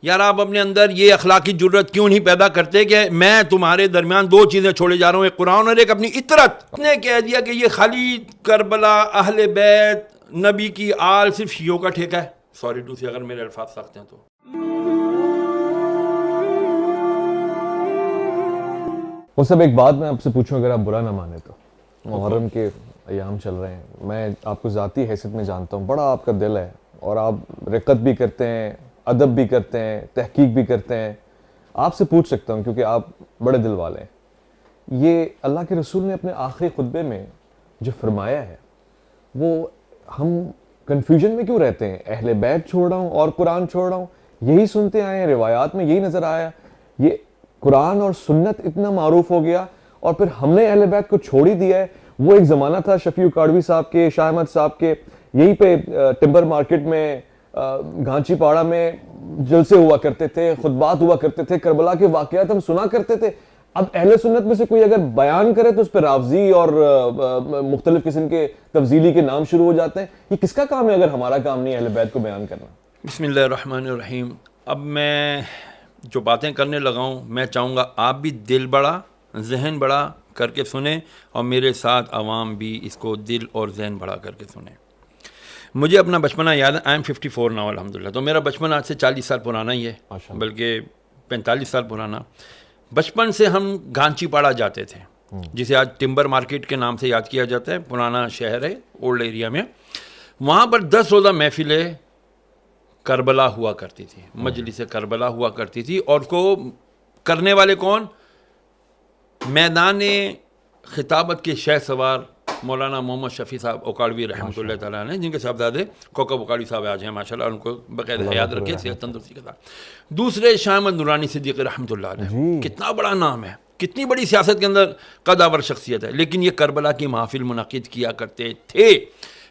یار آپ اپنے اندر یہ اخلاقی جرت کیوں نہیں پیدا کرتے کہ میں تمہارے درمیان دو چیزیں چھوڑے جا رہا ہوں، ایک قرآن اور ایک اپنی اطرت. نے کہہ دیا کہ یہ خالی کربلا، اہل بیت، نبی کی آل صرف شیعوں کا ٹھیکہ ہے. سوری ٹو سے اگر میرے الفاظ سخت ہیں تو. وہ سب ایک بات میں آپ سے پوچھوں، اگر آپ برا نہ مانے تو. محرم کے ایام چل رہے ہیں، میں آپ کو ذاتی حیثیت میں جانتا ہوں، بڑا آپ کا دل ہے اور آپ رقت بھی کرتے ہیں، ادب بھی کرتے ہیں، تحقیق بھی کرتے ہیں. آپ سے پوچھ سکتا ہوں کیونکہ آپ بڑے دل والے ہیں، یہ اللہ کے رسول نے اپنے آخری خطبے میں جو فرمایا ہے وہ ہم کنفیوژن میں کیوں رہتے ہیں؟ اہل بیت چھوڑ رہا ہوں اور قرآن چھوڑ رہا ہوں، یہی سنتے آئے ہیں، روایات میں یہی نظر آیا. یہ قرآن اور سنت اتنا معروف ہو گیا اور پھر ہم نے اہل بیت کو چھوڑ ہی دیا ہے. وہ ایک زمانہ تھا شفیع کاڑوی صاحب کے، شاہ احمد صاحب کے، یہیں پہ ٹمبر مارکیٹ میں، گھانچی پاڑا میں جلسے ہوا کرتے تھے، خطبات ہوا کرتے تھے، کربلا کے واقعات ہم سنا کرتے تھے. اب اہل سنت میں سے کوئی اگر بیان کرے تو اس پہ رافضی اور مختلف قسم کے تفضیلی کے نام شروع ہو جاتے ہیں. یہ کس کا کام ہے اگر ہمارا کام نہیں اہل بیت کو بیان کرنا؟ بسم اللہ الرحمن الرحیم. اب میں جو باتیں کرنے لگا ہوں، میں چاہوں گا آپ بھی دل بڑا، ذہن بڑا کر کے سنیں، اور میرے ساتھ عوام بھی اس کو دل اور ذہن بڑا کر کے سنیں. مجھے اپنا بچپنا یاد ہے. آئی ایم 54 ناؤ الحمدللہ. تو میرا بچپن آج سے 40 سال پرانا ہی ہے، بلکہ 45 سال پرانا. بچپن سے ہم گھانچی پاڑا جاتے تھے، جسے آج ٹمبر مارکیٹ کے نام سے یاد کیا جاتا ہے. پرانا شہر ہے، اولڈ ایریا میں. وہاں پر 10 روزہ محفلیں کربلا ہوا کرتی تھی، مجلس کربلا ہوا کرتی تھی. اور اس کو کرنے والے کون؟ میدان خطابت کے شہ سوار مولانا محمد شفیع صاحب اوکاڑوی رحمۃ اللہ تعالیٰ نے، جن کے صاحبزادے کوکب اوکاڑوی صاحب آج ہیں ماشاء اللہ، ان کو بقید حیات رکھے، صحت تندرستی کے ساتھ. دوسرے شاہ احمد نورانی صدیق رحمۃ اللہ علیہ. کتنا بڑا نام ہے، کتنی بڑی سیاست کے اندر قداور شخصیت ہے، لیکن یہ کربلا کی محافل منعقد کیا کرتے تھے.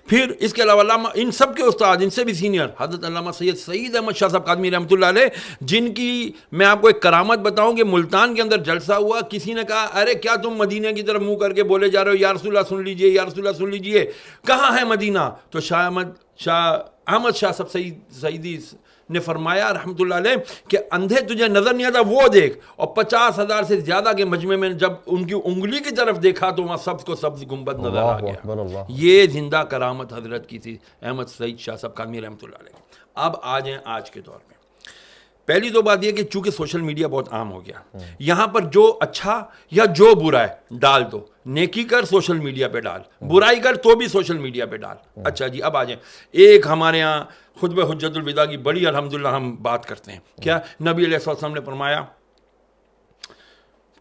پھر اس کے علاوہ علامہ، ان سب کے استاد، ان سے بھی سینئر حضرت علامہ سید احمد شاہ صاحب قادمی رحمۃ اللہ علیہ، جن کی میں آپ کو ایک کرامت بتاؤں کہ ملتان کے اندر جلسہ ہوا، کسی نے کہا ارے کیا تم مدینہ کی طرف منہ کر کے بولے جا رہے ہو، یا رسول اللہ سن لیجئے، یا رسول اللہ سن لیجئے، کہاں ہے مدینہ؟ تو شاہ احمد شاہ صاحب سعیدی نے فرمایا رحمۃ اللہ علیہ کہ اندھے تجھے نظر نہیں آتا، وہ دیکھ. اور 50,000 سے زیادہ کے مجمع میں جب ان کی انگلی کی طرف دیکھا تو وہاں سبز کو سبز گنبد نظر آ گیا. یہ زندہ کرامت حضرت کی تھی احمد سعید شاہ صاحب قادمی رحمۃ اللہ علیہ. اب آ جائیں آج کے دور میں. پہلی تو بات یہ کہ چونکہ سوشل میڈیا بہت عام ہو گیا، یہاں پر جو اچھا یا جو برا ہے ڈال دو. نیکی کر سوشل میڈیا پہ ڈال، برائی کر تو بھی سوشل میڈیا پہ ڈال. اچھا جی، اب آ جائیں. ایک ہمارے یہاں خطبہ حجت الوداع کی بڑی الحمدللہ ہم بات کرتے ہیں. کیا نبی علیہ السلام نے فرمایا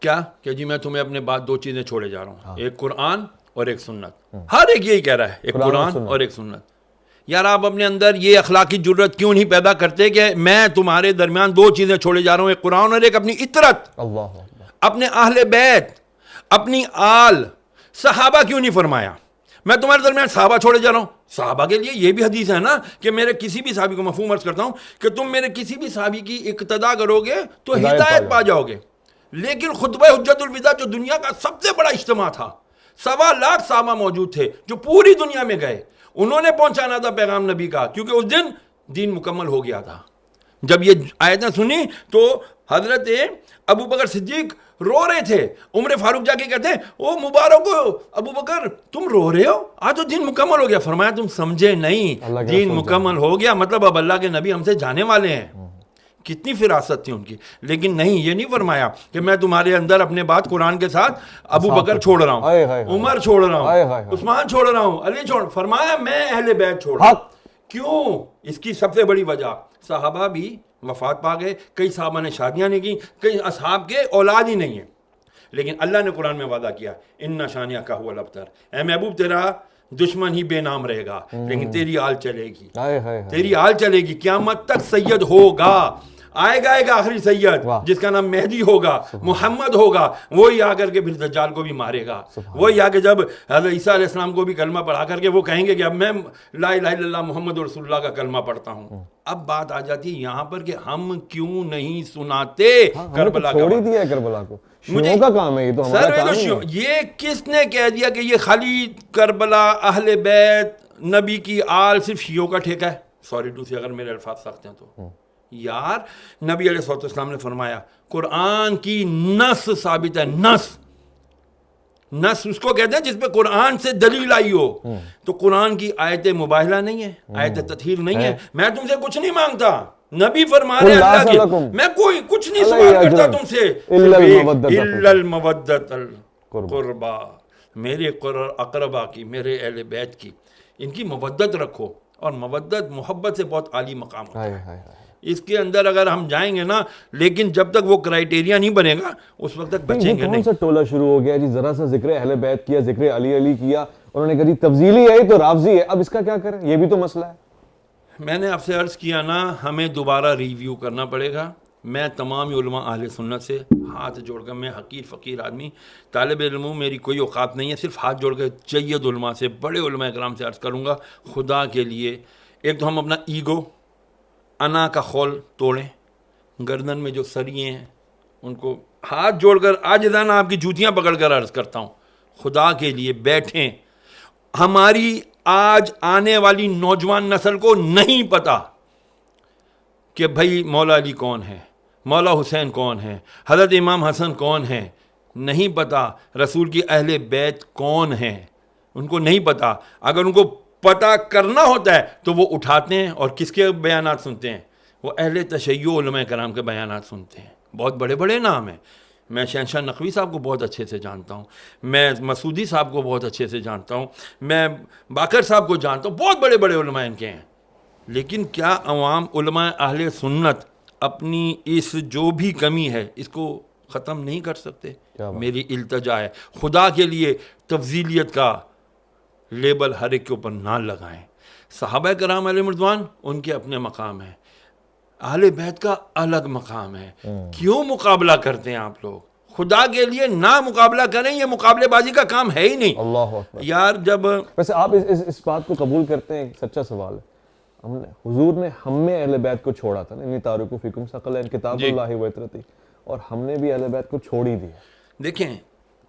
کیا کہ جی میں تمہیں اپنے بعد دو چیزیں چھوڑے جا رہا ہوں، ایک قرآن اور ایک سنت. ہر ایک یہی کہہ رہا ہے، ایک قرآن اور ایک سنت. یار آپ اپنے اندر یہ اخلاقی جرت کیوں نہیں پیدا کرتے کہ میں تمہارے درمیان دو چیزیں چھوڑے جا رہا ہوں، ایک قرآن اور ایک اپنی اطرت. اپنے اہل بیت، اپنی آل. صحابہ کیوں نہیں فرمایا؟ میں تمہارے درمیان صحابہ چھوڑے جا رہا ہوں. صحابہ کے لیے یہ بھی حدیث ہے نا کہ میرے کسی بھی صحابی کو، مفہوم عرض کرتا ہوں کہ تم میرے کسی بھی صحابی کی اقتدا کرو گے تو ہدایت پا جاؤ گے. لیکن خطبہ حجت الوداع جو دنیا کا سب سے بڑا اجتماع تھا، 1.25 لاکھ صحابہ موجود تھے جو پوری دنیا میں گئے، انہوں نے پہنچانا تھا پیغام نبی کا، کیونکہ اس دن دین مکمل ہو گیا تھا. جب یہ آیتیں سنی تو حضرت ابو بکر صدیق رو رہے تھے. عمر فاروق جا کے کہتے ہیں او مبارک ہو ابو بکر، تم رو رہے ہو، آج تو دین مکمل ہو گیا. فرمایا تم سمجھے نہیں، دین مکمل ہو گیا مطلب اب اللہ کے نبی ہم سے جانے والے ہیں. کتنی فراست تھی ان کی. لیکن نہیں، یہ نہیں فرمایا کہ میں تمہارے اندر اپنے بات قرآن کے ساتھ ابو بکر چھوڑ رہا ہوں، عمر چھوڑ رہا ہوں، عثمان چھوڑ رہا ہوں، علی چھوڑ. فرمایا میں اہل بیت چھوڑ رہا ہوں. کیوں؟ اس کی سب سے بڑی وجہ، صحابہ بھی وفات پا گئے، کئی صحابہ نے شادیاں نہیں کی، کئی اصحاب کے اولاد ہی نہیں ہیں. لیکن اللہ نے قرآن میں وعدہ کیا ان شانیہ کا ہوا الابتر، اے محبوب تیرا دشمن ہی بے نام رہے گا لیکن تیری آل چلے گی، تیری آل چلے گی. قیامت تک سید ہوگا، آئے گا آخری سید جس کا نام مہدی ہوگا، محمد ہوگا. وہی آ کر کے پھر دجال کو بھی مارے گا. وہی آ کے جب حضرت عیسیٰ علیہ السلام کو بھی کلمہ پڑھا کر کے وہ کہیں گے کہ اب میں لا الہ الا اللہ محمد رسول اللہ کا کلمہ پڑھتا ہوں. اب بات آ جاتی ہے یہاں پر کہ ہم کیوں نہیں سناتے کربلا کا. چھوڑ ہی دیا کربلا کو، شیعوں کا کام ہے یہ تو ہمارا کام نہیں ہے. یہ کس نے کہہ دیا کہ یہ خالی کربلا، اہل بیت، نبی کی آل صرف شیعوں کا ٹھیکہ ہے؟ سوری ٹو سے اگر میرے الفاظ سخت ہیں تو. یار نبی علیہ الصلوۃ والسلام نے فرمایا قرآن کی نص ثابت ہے. نص اس کو کہتے ہیں جس پہ قرآن سے دلیل آئی ہو. تو قرآن کی آیت مباہلہ نہیں ہے, آیت تطہیر نہیں ہے. میں تم سے کچھ نہیں مانگتا, نبی فرما رہے اللہ کے, میں کوئی کچھ نہیں سوال کرتا تم سے الا المودۃ القربا, میرے اقربا کی, میرے اہل بیت کی, ان کی مودت رکھو. اور مودت محبت سے بہت عالی مقام ہوتا ہے. اس کے اندر اگر ہم جائیں گے نا, لیکن جب تک وہ کرائیٹیریا نہیں بنے گا اس وقت تک بچیں گے نہیں. کون سا ٹولہ شروع ہو گیا جی, ذرا سا ذکر اہل بیت کیا, ذکر علی کیا, انہوں نے کہا جی تفضیلی ہے تو رافضی ہے, اب اس کا کیا کریں, یہ بھی تو مسئلہ ہے. میں نے آپ سے عرض کیا نا, ہمیں دوبارہ ریویو کرنا پڑے گا. میں تمام علماء اہل سنت سے ہاتھ جوڑ کر, میں حقیر فقیر آدمی, طالب علم, میری کوئی اوقات نہیں ہے, صرف ہاتھ جوڑ کر جید علماء سے, بڑے علماء اکرام سے عرض کروں گا, خدا کے لیے ایک تو ہم اپنا ایگو, انا کا خول توڑیں. گردن میں جو سریے ہیں ان کو ہاتھ جوڑ کر عاجزانہ آپ کی جوتیاں پکڑ کر عرض کرتا ہوں, خدا کے لیے بیٹھیں. ہماری آج آنے والی نوجوان نسل کو نہیں پتا کہ بھائی مولا علی کون ہے, مولا حسین کون ہے, حضرت امام حسن کون ہیں, نہیں پتا. رسول کی اہل بیت کون ہیں, ان کو نہیں پتا. اگر ان کو پتہ کرنا ہوتا ہے تو وہ اٹھاتے ہیں اور کس کے بیانات سنتے ہیں, وہ اہل تشیع علماء کرام کے بیانات سنتے ہیں. بہت بڑے بڑے نام ہیں. میں شہنشاہ نقوی صاحب کو بہت اچھے سے جانتا ہوں, میں مسعودی صاحب کو بہت اچھے سے جانتا ہوں, میں باقر صاحب کو جانتا ہوں, بہت بڑے بڑے علماء ان کے ہیں. لیکن کیا عوام علماء اہل سنت اپنی اس جو بھی کمی ہے اس کو ختم نہیں کر سکتے؟ میری التجا ہے, خدا کے لیے تفضیلیت کا لیبل ہر ایک کے اوپر نہ لگائیں. صحابہ کرام علیہ رضوان ان کے اپنے مقام ہیں, اہل بیت کا الگ مقام ہے. کیوں مقابلہ کرتے ہیں آپ لوگ؟ خدا کے لیے نہ مقابلہ کریں, یہ مقابلے بازی کا کام ہے ہی نہیں. اللہ اکبر. یار جب ویسے آپ اس بات کو قبول کرتے ہیں, سچا سوال ہے, حضور نے ہم میں اہل بیت کو چھوڑا تھا نا, انی تارکو فیکم ثقلین کتاب اللہ و عطرتی, اور ہم نے بھی اہل بیت کو چھوڑ ہی دیا. دیکھیں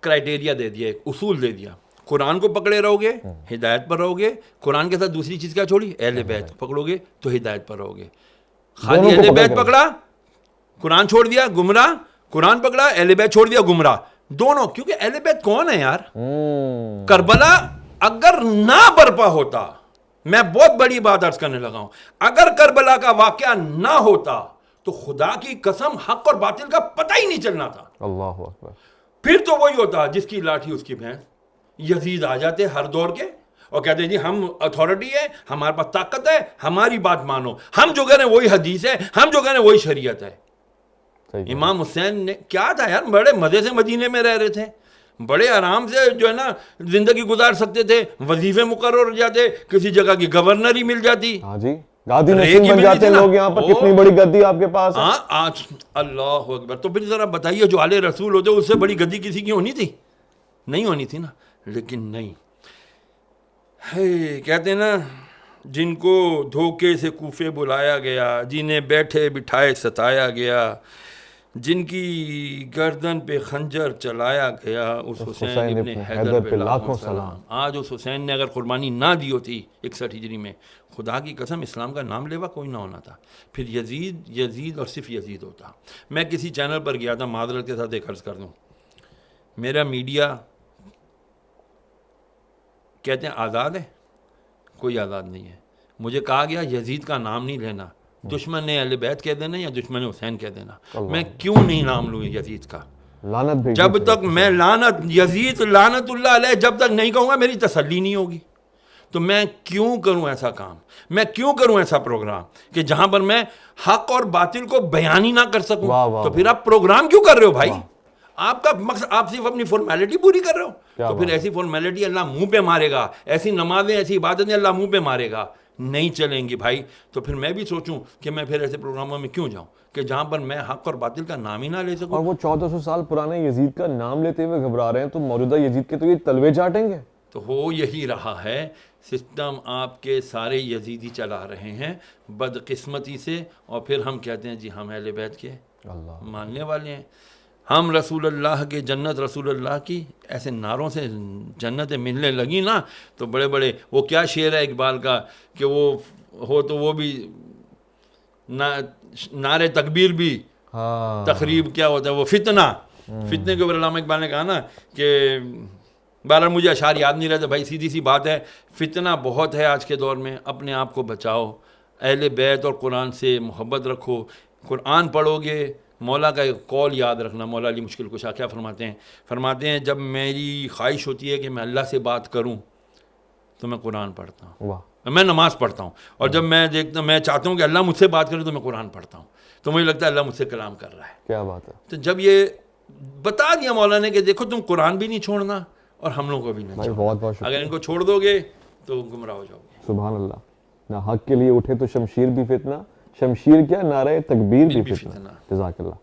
کرائیٹیریا دے دیا, ایک اصول دے دیا, قرآن کو پکڑے رہو گے ہدایت پر رہو گے, قرآن کے ساتھ دوسری چیز کیا چھوڑی, اہل بیت پکڑو گے تو ہدایت پر رہو گے. خالی اہل بیت پکڑا, قرآن چھوڑ دیا گمراہ, قرآن پکڑا اہل بیت چھوڑ دیا گمراہ, دونوں. کیونکہ اہل بیت کون ہے یار؟ کربلا اگر نہ برپا ہوتا, میں بہت بڑی بات عرض کرنے لگا ہوں, اگر کربلا کا واقعہ نہ ہوتا تو خدا کی قسم حق اور باطل کا پتہ ہی نہیں چلنا تھا. اللہ اکبر. پھر تو وہی ہوتا جس کی لاٹھی اس کی بھینس. یزید آ جاتے ہر دور کے اور کہتے ہیں جی ہم اتھارٹی ہے, ہمارے پاس طاقت ہے, ہماری بات مانو, ہم جو کہہ رہے ہیں وہی حدیث ہے, ہم جو کہہ رہے ہیں وہی شریعت ہے. امام حسین نے کیا تھا یار, بڑے مزے سے مدینے میں رہ رہے تھے, بڑے آرام سے جو ہے نا زندگی گزار سکتے تھے, وظیفے مقرر ہو جاتے, کسی جگہ کی گورنری مل جاتی. ہاں جی, گادی نشین بن جاتے لوگ یہاں پر. کتنی بڑی گدی آپ کے پاس ہے. ہاں آج اللہ اکبر. تو پھر ذرا بتائیے جو آل رسول ہوتے اس سے بڑی گدی کسی کی ہونی تھی؟ نہیں ہونی تھی نا. لیکن نہیں, کہتے ہیں نا جن کو دھوکے سے کوفے بلایا گیا, جنہیں بیٹھے بٹھائے ستایا گیا, جن کی گردن پہ خنجر چلایا گیا, اس حسین ابن حیدر پہ لاکھوں سلام. آج اس حسین نے اگر قربانی نہ دی ہوتی 61 ہجری میں, خدا کی قسم اسلام کا نام لیوا کوئی نہ ہونا تھا. پھر یزید اور صرف یزید ہوتا. میں کسی چینل پر گیا تھا, معذرت کے ساتھ ایک عرض کر دوں, میرا میڈیا کہتے ہیں آزاد ہے, کوئی آزاد نہیں ہے. مجھے کہا گیا یزید کا نام نہیں لینا, دشمن اہل بیت کہہ دینا یا دشمن حسین کہہ دینا. میں کیوں نہیں نام لوں یزید کا؟ لعنت جب تک میں لعنت یزید لعنت اللہ علیہ جب تک نہیں کہوں گا میری تسلی نہیں ہوگی. تو میں کیوں کروں ایسا کام, میں کیوں کروں ایسا پروگرام کہ جہاں پر میں حق اور باطل کو بیان ہی نہ کر سکوں؟ تو پھر آپ پروگرام کیوں کر رہے ہو بھائی؟ آپ کا مقصد, آپ صرف اپنی فارمیلٹی پوری کر رہے ہو. تو پھر ایسی فارمیلٹی اللہ منہ پہ مارے گا, ایسی نمازیں ایسی عبادتیں اللہ منہ پہ مارے گا, نہیں چلیں گی بھائی. تو پھر میں بھی سوچوں کہ میں پھر ایسے پروگراموں میں کیوں جاؤں کہ جہاں پر میں حق اور باطل کا نام ہی نہ لے سکوں. اور وہ 1400 سال پرانے یزید کا نام لیتے ہوئے گھبرا رہے ہیں, تو موجودہ یزید کے تو یہ تلوے چاٹیں گے. تو ہو یہی رہا ہے سسٹم, آپ کے سارے یزیدی چلا رہے ہیں بدقسمتی سے, اور پھر ہم کہتے ہیں جی ہم اہل بیت کے ماننے والے ہیں, ہم رسول اللہ کے جنت رسول اللہ کی. ایسے نعروں سے جنتیں ملنے لگی نا تو بڑے بڑے, وہ کیا شعر ہے اقبال کا کہ وہ ہو تو وہ بھی نعرے تکبیر بھی، ہاں تقریب کیا ہوتا ہے وہ فتنہ. فتنے کے اوپر علامہ اقبال نے کہا نا کہ بہرحال مجھے اشعار یاد نہیں رہتے بھائی، سیدھی سی بات ہے، فتنہ بہت ہے آج کے دور میں. اپنے آپ کو بچاؤ، اہل بیت اور قرآن سے محبت رکھو، قرآن پڑھو گے. مولا کا ایک قول یاد رکھنا، مولا علی مشکل کشا کیا فرماتے ہیں جب میری خواہش ہوتی ہے کہ میں اللہ سے بات کروں تو میں قرآن پڑھتا ہوں، واہ میں نماز پڑھتا ہوں. اور جب میں چاہتا ہوں کہ اللہ مجھ سے بات کرے تو میں قرآن پڑھتا ہوں، تو مجھے لگتا ہے اللہ مجھ سے کلام کر رہا ہے. کیا بات ہے تو جب یہ بتا دیا مولا نے کہ دیکھو تم قرآن بھی نہیں چھوڑنا اور ہم لوگوں کو بھی نہیں بھائی، چھوڑنا، بہت بہت شکریہ. اگر ان کو چھوڑ دو گے تو گمراہ ہو جاؤ گے. سبحان اللہ. نہ حق کے لیے اٹھے تو شمشیر بھی فتنہ، شمشیر کیا نعرہ تکبیر بھی فتنہ. جزاک اللہ.